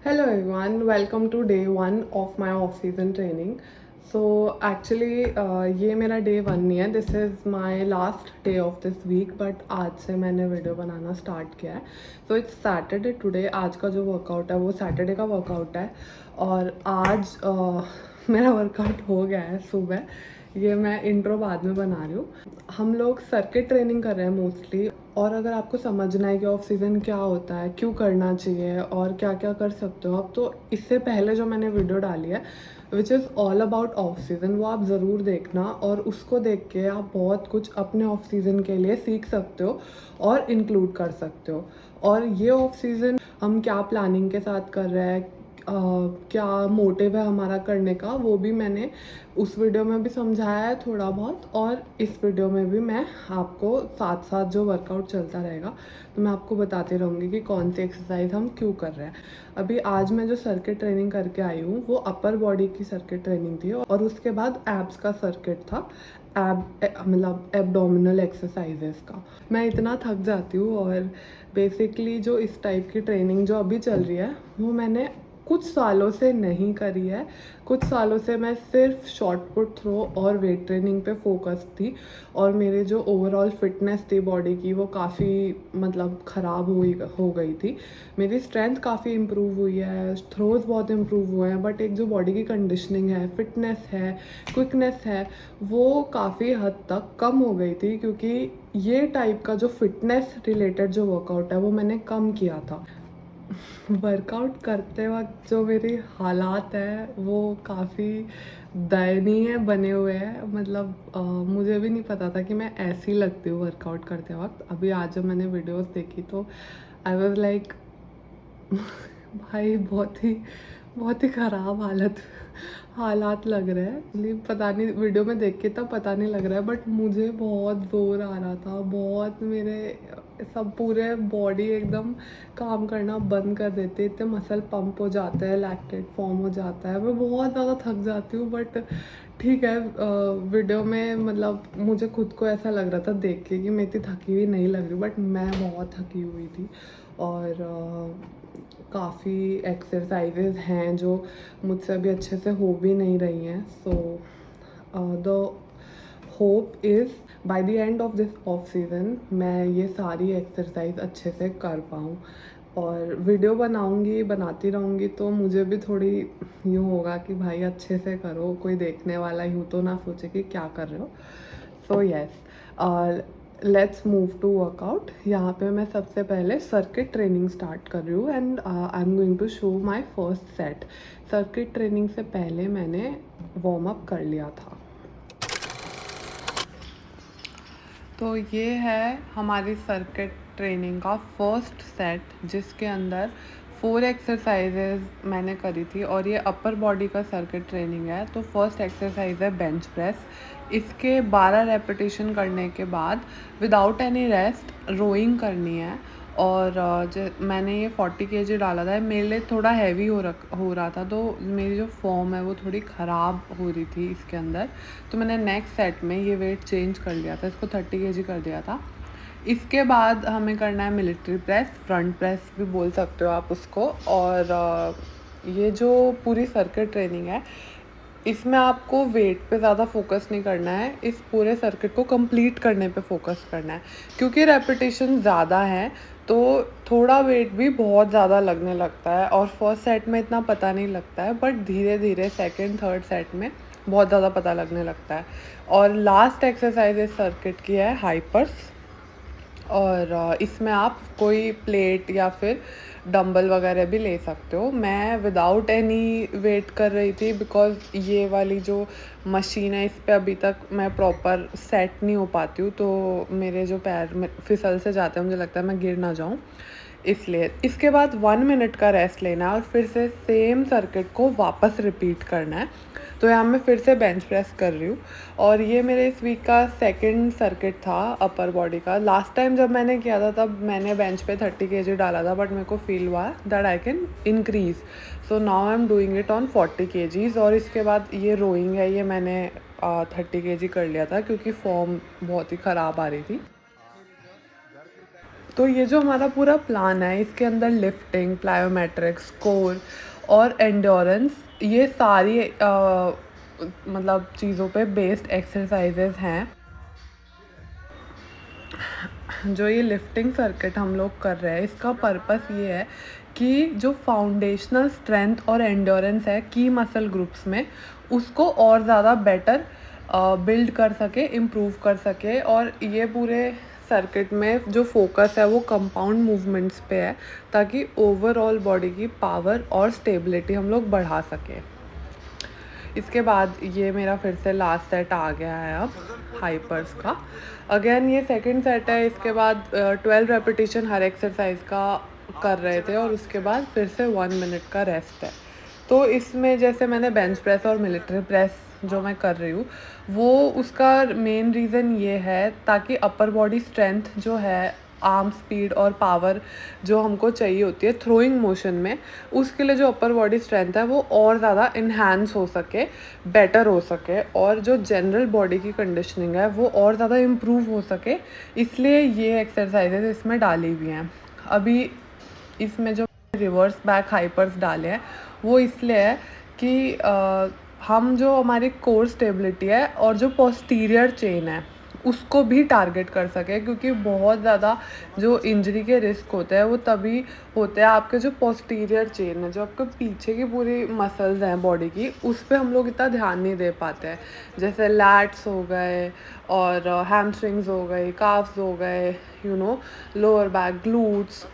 Hello everyone, welcome to day one of my off-season training. So actually ये मेरा day one नहीं है, this is my last day of this week, but आज से मैंने video बनाना start किया है. So it's Saturday today. आज का जो वर्कआउट है वो सैटरडे का वर्कआउट है और आज मेरा वर्कआउट हो गया है सुबह. ये मैं इंट्रो बाद में बना रही हूँ. हम लोग सर्किट ट्रेनिंग कर रहे हैं मोस्टली, और अगर आपको समझना है कि ऑफ सीज़न क्या होता है, क्यों करना चाहिए और क्या क्या कर सकते हो आप, तो इससे पहले जो मैंने वीडियो डाली है which is all about of season, वो आप ज़रूर देखना और उसको देख के आप बहुत कुछ अपने ऑफ सीज़न के लिए सीख सकते हो और इंक्लूड कर सकते हो. और ये ऑफ सीज़न हम क्या प्लानिंग के साथ कर रहे हैं, क्या मोटिव है हमारा करने का, वो भी मैंने उस वीडियो में भी समझाया है थोड़ा बहुत, और इस वीडियो में भी मैं आपको साथ साथ जो वर्कआउट चलता रहेगा तो मैं आपको बताती रहूँगी कि कौन सी एक्सरसाइज हम क्यों कर रहे हैं. अभी आज मैं जो सर्किट ट्रेनिंग करके आई हूँ वो अपर बॉडी की सर्किट ट्रेनिंग थी और उसके बाद एब्स का सर्किट था, मतलब एब्डोमिनल एक्सरसाइजेस का. मैं इतना थक जाती हूँ और बेसिकली जो इस टाइप की ट्रेनिंग जो अभी चल रही है वो मैंने कुछ सालों से नहीं करी है. कुछ सालों से मैं सिर्फ शॉट पुट थ्रो और वेट ट्रेनिंग पे फोकस थी और मेरे जो ओवरऑल फिटनेस थी बॉडी की वो काफ़ी मतलब ख़राब हो गई थी. मेरी स्ट्रेंथ काफ़ी इम्प्रूव हुई है, थ्रोज बहुत इम्प्रूव हुए हैं, बट एक जो बॉडी की कंडीशनिंग है, फिटनेस है, क्विकनेस है, वो काफ़ी हद तक कम हो गई थी क्योंकि ये टाइप का जो फिटनेस रिलेटेड जो वर्कआउट है वो मैंने कम किया था. वर्कआउट करते वक्त जो मेरी हालात है वो काफ़ी दयनीय बने हुए हैं. मतलब मुझे भी नहीं पता था कि मैं ऐसी लगती हूँ वर्कआउट करते वक्त. अभी आज जब मैंने वीडियोस देखी तो आई वॉज लाइक भाई बहुत ही ख़राब हालात लग रहे हैं. नहीं पता नहीं, वीडियो में देख के तब पता नहीं लग रहा है, बट मुझे बहुत ज़ोर आ रहा था. बहुत मेरे सब पूरे बॉडी एकदम काम करना बंद कर देते, इतने मसल पंप हो जाते हैं, लैक्टेट फॉर्म हो जाता है, मैं बहुत ज़्यादा थक जाती हूँ. बट ठीक है, वीडियो में मतलब मुझे खुद को ऐसा लग रहा था देख के कि मैं इतनी थकी हुई नहीं लग रही, बट मैं बहुत थकी हुई थी. और काफ़ी एक्सरसाइजेज हैं जो मुझसे अभी अच्छे से हो भी नहीं रही हैं. So the hope is by the end of this of season मैं ये सारी एक्सरसाइज अच्छे से कर पाऊँ और वीडियो बनाती रहूँगी तो मुझे भी थोड़ी यूँ होगा कि भाई अच्छे से करो, कोई देखने वाला यूँ तो ना सोचे कि क्या कर रहे हो. So yes, let's move to workout. यहाँ पे मैं सबसे पहले सर्किट ट्रेनिंग स्टार्ट कर रही हूँ and I am going to show my first set. Circuit training से पहले मैंने वार्म अप कर लिया था. तो ये है हमारी सर्किट ट्रेनिंग का फर्स्ट सेट जिसके अंदर 4 एक्सरसाइजेज मैंने करी थी और ये अपर बॉडी का सर्किट ट्रेनिंग है. तो फर्स्ट एक्सरसाइज है बेंच प्रेस. इसके 12 रेपिटेशन करने के बाद विदाउट एनी रेस्ट रोइंग करनी है. और मैंने ये 40 kg डाला था. मेरे लिए थोड़ा हैवी हो रहा था तो मेरी जो फॉर्म है वो थोड़ी ख़राब हो रही थी इसके अंदर. तो मैंने नेक्स्ट सेट में ये वेट चेंज कर लिया था, इसको 30 kg कर दिया था. इसके बाद हमें करना है मिलिट्री प्रेस, फ्रंट प्रेस भी बोल सकते हो आप उसको. और ये जो पूरी सर्किट ट्रेनिंग है इसमें आपको वेट पे ज़्यादा फोकस नहीं करना है, इस पूरे सर्किट को कंप्लीट करने पे फोकस करना है. क्योंकि रेपिटेशन ज़्यादा है तो थोड़ा वेट भी बहुत ज़्यादा लगने लगता है और फर्स्ट सेट में इतना पता नहीं लगता है, बट धीरे धीरे सेकंड थर्ड सेट में बहुत ज़्यादा पता लगने लगता है. और लास्ट एक्सरसाइज इस सर्किट की है हाइपर्स. और इसमें आप कोई प्लेट या फिर डंबल वगैरह भी ले सकते हो. मैं विदाउट एनी वेट कर रही थी बिकॉज़ ये वाली जो मशीन है इस पे अभी तक मैं प्रॉपर सेट नहीं हो पाती हूँ, तो मेरे जो पैर में फिसल से जाते हैं, मुझे लगता है मैं गिर ना जाऊँ इसलिए. इसके बाद 1 मिनट का रेस्ट लेना है और फिर से सेम सर्किट को वापस रिपीट करना है. तो यहाँ मैं फिर से बेंच प्रेस कर रही हूँ और ये मेरे इस वीक का सेकंड सर्किट था अपर बॉडी का. लास्ट टाइम जब मैंने किया था तब मैंने बेंच पे 30 kg डाला था, बट मेरे को फील हुआ that I can increase. So now I am doing it on 40 kgs. और इसके बाद ये रोइंग है, ये मैंने 30 kg कर लिया था क्योंकि फॉर्म बहुत ही ख़राब आ रही थी. तो ये जो हमारा पूरा प्लान है, इसके अंदर लिफ्टिंग, प्लायोमेट्रिक्स, कोर और एंड्योरेंस, ये सारी मतलब चीज़ों पे बेस्ड एक्सरसाइजेज हैं। जो ये लिफ्टिंग सर्किट हम लोग कर रहे हैं, इसका पर्पस ये है कि जो फाउंडेशनल स्ट्रेंथ और एंड्योरेंस है की मसल ग्रुप्स में, उसको और ज़्यादा बेटर बिल्ड कर सके, इम्प्रूव कर सके। और ये पूरे सर्किट में जो फोकस है वो कंपाउंड मूवमेंट्स पे है, ताकि ओवरऑल बॉडी की पावर और स्टेबिलिटी हम लोग बढ़ा सकें। इसके बाद ये मेरा फिर से लास्ट सेट आ गया है अब हाइपर्स का। अगेन ये सेकंड सेट है। इसके बाद 12 रेपिटेशन हर एक्सरसाइज का कर रहे थे और उसके बाद फिर से 1 मिनट का रेस्ट है। तो इसमें जैसे मैंने बेंच प्रेस और मिलिट्री प्रेस जो मैं कर रही हूँ, वो उसका मेन रीज़न ये है ताकि अपर बॉडी स्ट्रेंथ जो है, आर्म स्पीड और पावर जो हमको चाहिए होती है थ्रोइंग मोशन में, उसके लिए जो अपर बॉडी स्ट्रेंथ है वो और ज़्यादा इन्हांस हो सके, बेटर हो सके, और जो जनरल बॉडी की कंडीशनिंग है वो और ज़्यादा इम्प्रूव हो सके। इसलिए ये एक्सरसाइजेज इसमें डाली हुई हैं। अभी इसमें जो रिवर्स बैक हाइपर्स डाले हैं वो इसलिए है कि हम जो हमारी कोर स्टेबिलिटी है और जो पोस्टीरियर चेन है उसको भी टारगेट कर सके, क्योंकि बहुत ज़्यादा जो इंजरी के रिस्क होते हैं वो तभी होते हैं आपके जो पोस्टीरियर चेन है, जो आपके पीछे की पूरी मसल्स हैं बॉडी की, उस पर हम लोग इतना ध्यान नहीं दे पाते हैं। जैसे लैट्स हो गए और हैमस्ट्रिंग्स हो गई, काफ्स हो गए, लोअर बैक, ग्लूट्स।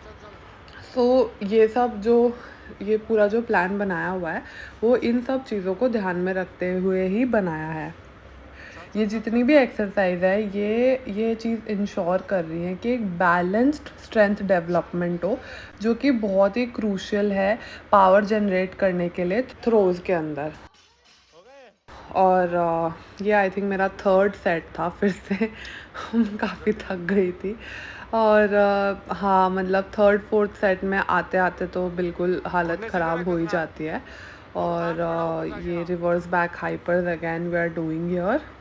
तो ये सब जो ये पूरा जो प्लान बनाया हुआ है वो इन सब चीज़ों को ध्यान में रखते हुए ही बनाया है। ये जितनी भी एक्सरसाइज है ये चीज़ इंश्योर कर रही है कि एक बैलेंस्ड स्ट्रेंथ डेवलपमेंट हो, जो कि बहुत ही क्रूशियल है पावर जनरेट करने के लिए थ्रोज के अंदर। और ये आई थिंक मेरा थर्ड सेट था फिर से काफ़ी थक गई थी। और हाँ, मतलब थर्ड फोर्थ सेट में आते आते तो बिल्कुल हालत ख़राब हो ही जाती है। और ये reverse back hypers again we are doing here.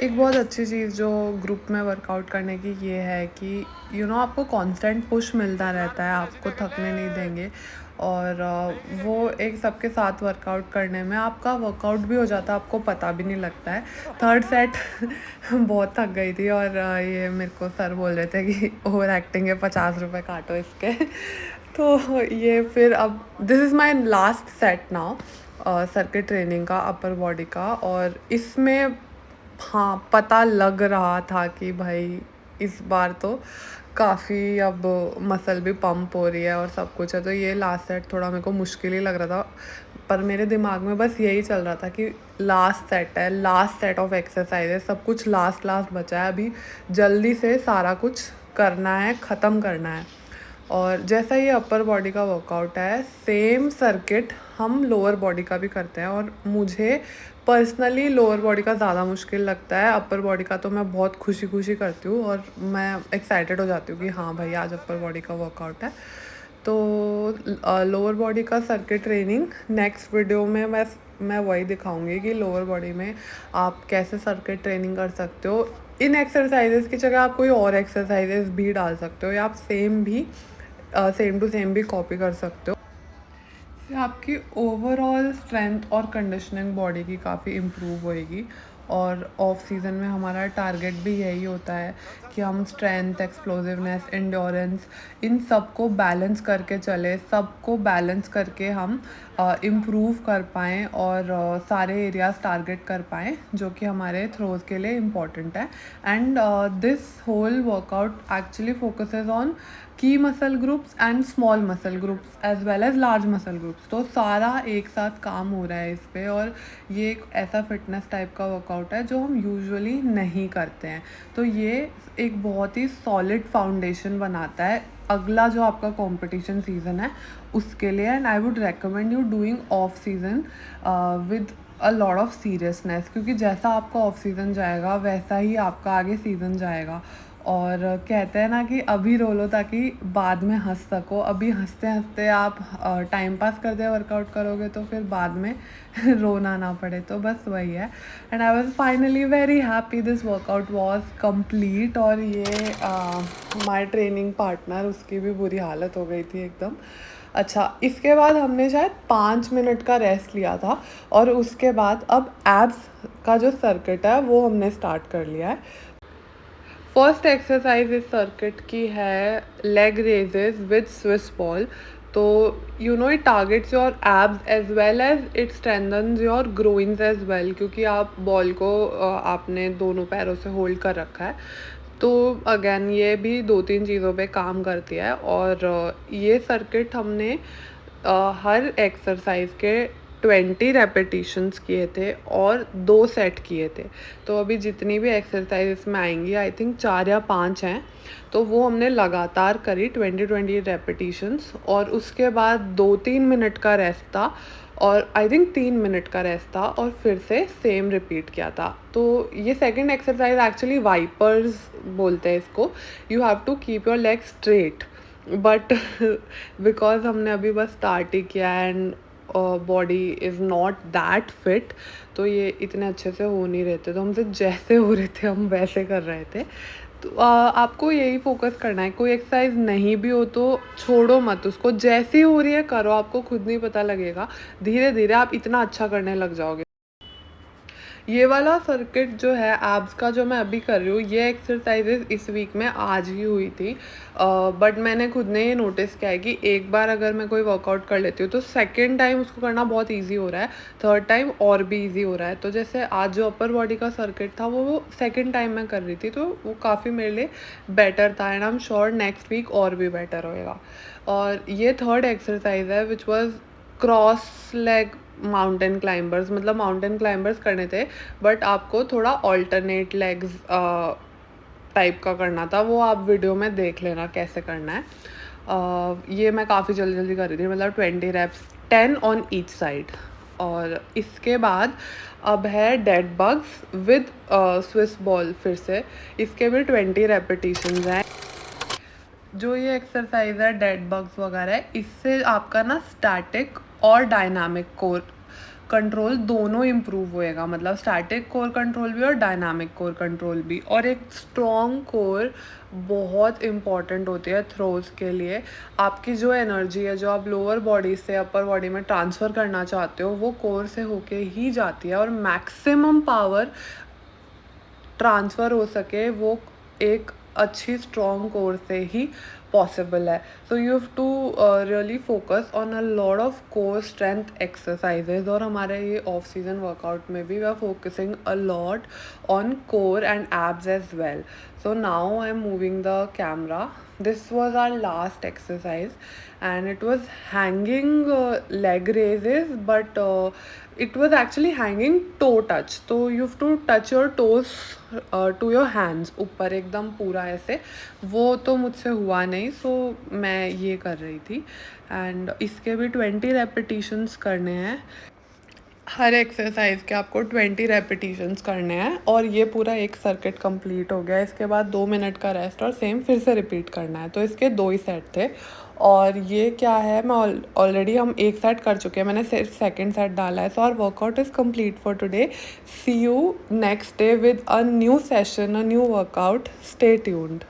एक बहुत अच्छी चीज़ जो ग्रुप में वर्कआउट करने की ये है कि आपको कांस्टेंट पुश मिलता रहता है, आपको थकने नहीं देंगे। और वो एक सबके साथ वर्कआउट करने में आपका वर्कआउट भी हो जाता है, आपको पता भी नहीं लगता है। थर्ड सेट बहुत थक गई थी और ये मेरे को सर बोल रहे थे कि ओवर एक्टिंग है, 50 रुपये काटो इसके। तो ये फिर अब this is my last set now circuit training का, अपर बॉडी का। और इसमें हाँ, पता लग रहा था कि भाई इस बार तो काफ़ी अब मसल भी पंप हो रही है और सब कुछ है। तो ये लास्ट सेट थोड़ा मेरे को मुश्किल ही लग रहा था, पर मेरे दिमाग में बस यही चल रहा था कि लास्ट सेट है, लास्ट सेट ऑफ एक्सरसाइजेस, सब कुछ लास्ट लास्ट बचा है, अभी जल्दी से सारा कुछ करना है, ख़त्म करना है। और जैसा ये अपर बॉडी का वर्कआउट है, सेम सर्किट हम लोअर बॉडी का भी करते हैं। और मुझे पर्सनली लोअर बॉडी का ज़्यादा मुश्किल लगता है, अपर बॉडी का तो मैं बहुत खुशी खुशी करती हूँ और मैं एक्साइटेड हो जाती हूँ कि हाँ भाई आज अपर बॉडी का वर्कआउट है। तो लोअर बॉडी का सर्किट ट्रेनिंग नेक्स्ट वीडियो में मैं वही दिखाऊंगी कि लोअर बॉडी में आप कैसे सर्किट ट्रेनिंग कर सकते हो। इन एक्सरसाइजेस की जगह आप कोई और एक्सरसाइजेस भी डाल सकते हो, या आप सेम टू सेम भी कॉपी कर सकते हो। इससे आपकी ओवरऑल स्ट्रेंथ और कंडीशनिंग बॉडी की काफ़ी इम्प्रूव होएगी। और ऑफ सीज़न में हमारा टारगेट भी यही होता है कि हम स्ट्रेंथ, एक्सप्लोसिवनेस, एंड्योरेंस, इन सब को बैलेंस करके चले, सबको बैलेंस करके हम इम्प्रूव कर पाएँ और सारे एरियाज टारगेट कर पाएँ जो कि हमारे थ्रोज के लिए इम्पॉर्टेंट है। And this whole workout actually focuses on key muscle groups and small muscle groups as well as large muscle groups. तो सारा एक साथ काम हो रहा है इस पर। और ये एक ऐसा फिटनेस टाइप का वर्कआउट है जो हम यूजुअली नहीं करते हैं। तो ये एक बहुत ही सॉलिड फाउंडेशन बनाता है अगला जो आपका कंपटीशन सीज़न है उसके लिए। And I would recommend you doing of season with a lot of seriousness, क्योंकि जैसा आपका ऑफ सीज़न जाएगा वैसा ही आपका आगे सीज़न जाएगा। और कहते हैं ना कि अभी रो लो ताकि बाद में हंस सको। अभी हंसते हंसते आप टाइम पास करते वर्कआउट करोगे तो फिर बाद में रोना ना पड़े, तो बस वही है। And I was finally very happy, this workout was complete. और ये माई ट्रेनिंग पार्टनर, उसकी भी बुरी हालत हो गई थी एकदम। अच्छा, इसके बाद हमने शायद 5 मिनट का रेस्ट लिया था और उसके बाद अब एब्स का जो सर्किट है वो हमने स्टार्ट कर लिया है। फर्स्ट एक्सरसाइज इस सर्किट की है leg raises with Swiss ball. तो you know it targets your abs as well as it strengthens your groins as well, क्योंकि आप बॉल को आपने दोनों पैरों से होल्ड कर रखा है। तो अगेन ये भी 2-3 चीज़ों पे काम करती है। और ये सर्किट हमने हर एक्सरसाइज के 20 रेपिटेशंस किए थे और 2 सेट किए थे। तो अभी जितनी भी एक्सरसाइज इसमें आएंगी, आई थिंक 4 या 5 हैं, तो वो हमने लगातार करी 20 रेपिटेशंस। और उसके बाद 2-3 मिनट का रेस्ट था और आई थिंक 3 मिनट का रेस्ट था और फिर से सेम रिपीट किया था। तो ये सेकंड एक्सरसाइज एक्चुअली वाइपर्स बोलते हैं इसको। You have to keep your leg straight, but because हमने अभी बस स्टार्ट ही किया and body is not that fit, तो ये इतने अच्छे से हो नहीं रहे थे। तो हमसे जैसे हो रहे थे हम वैसे कर रहे थे। तो आपको यही फोकस करना है, कोई एक्सरसाइज नहीं भी हो तो छोड़ो मत उसको, जैसी हो रही है करो, आपको खुद नहीं पता लगेगा, धीरे धीरे आप इतना अच्छा करने लग जाओगे। ये वाला सर्किट जो है एब्स का जो मैं अभी कर रही हूँ, ये एक्सरसाइजेज इस वीक में आज ही हुई थी। बट मैंने खुद ने ये नोटिस किया है कि एक बार अगर मैं कोई वर्कआउट कर लेती हूँ तो सेकेंड टाइम उसको करना बहुत ईजी हो रहा है, थर्ड टाइम और भी ईजी हो रहा है। तो जैसे आज जो अपर बॉडी का सर्किट था वो सेकेंड टाइम मैं कर रही थी, तो वो काफ़ी मेरे लिए बेटर था and I am sure next week और भी बेटर होएगा। और ये थर्ड एक्सरसाइज है which was cross leg mountain climbers. मतलब माउंटेन क्लाइंबर्स करने थे बट आपको थोड़ा ऑल्टरनेट लेग्स टाइप का करना था। वो आप वीडियो में देख लेना कैसे करना है। ये मैं काफ़ी जल्दी जल्दी कर रही थी, मतलब 20 रेप्स, 10 ऑन ईच साइड। और इसके बाद अब है dead bugs with Swiss ball. फिर से इसके भी 20 रेपिटेशंस हैं। जो ये एक्सरसाइज है डेड बग्स वगैरह, इससे आपका ना स्टैटिक और डायनामिक कोर कंट्रोल दोनों इम्प्रूव होएगा। मतलब स्टैटिक कोर कंट्रोल भी और डायनामिक कोर कंट्रोल भी। और एक स्ट्रॉन्ग कोर बहुत इम्पॉर्टेंट होती है थ्रोज के लिए। आपकी जो एनर्जी है जो आप लोअर बॉडी से अपर बॉडी में ट्रांसफ़र करना चाहते हो वो कोर से होके ही जाती है, और मैक्सिमम पावर ट्रांसफ़र हो सके वो एक अच्छी स्ट्रॉन्ग कोर से ही पॉसिबल है। So you have to really focus on a lot of core strength exercises. और हमारे ये ऑफ सीजन वर्कआउट में भी we are focusing a lot on core and abs as well. So now I'm moving the camera. This was our last exercise and it was hanging leg raises, but it was actually hanging toe touch. So you have to touch your toes to your hands ऊपर एकदम पूरा ऐसे। वो तो मुझसे हुआ नहीं, so मैं ये कर रही थी। एंड इसके भी 20 रेपिटेशंस करने हैं। हर एक्सरसाइज के आपको 20 रेपिटेशंस करने हैं और ये पूरा एक सर्किट कंप्लीट हो गया। इसके बाद 2 मिनट का रेस्ट और सेम फिर से रिपीट करना है। तो इसके 2 ही सेट थे। और ये क्या है, मैं ऑलरेडी हम एक सेट कर चुके हैं, मैंने सिर्फ सेकंड सेट डाला है। So our workout is complete for today. See you next day with a new session, a new workout. Stay tuned.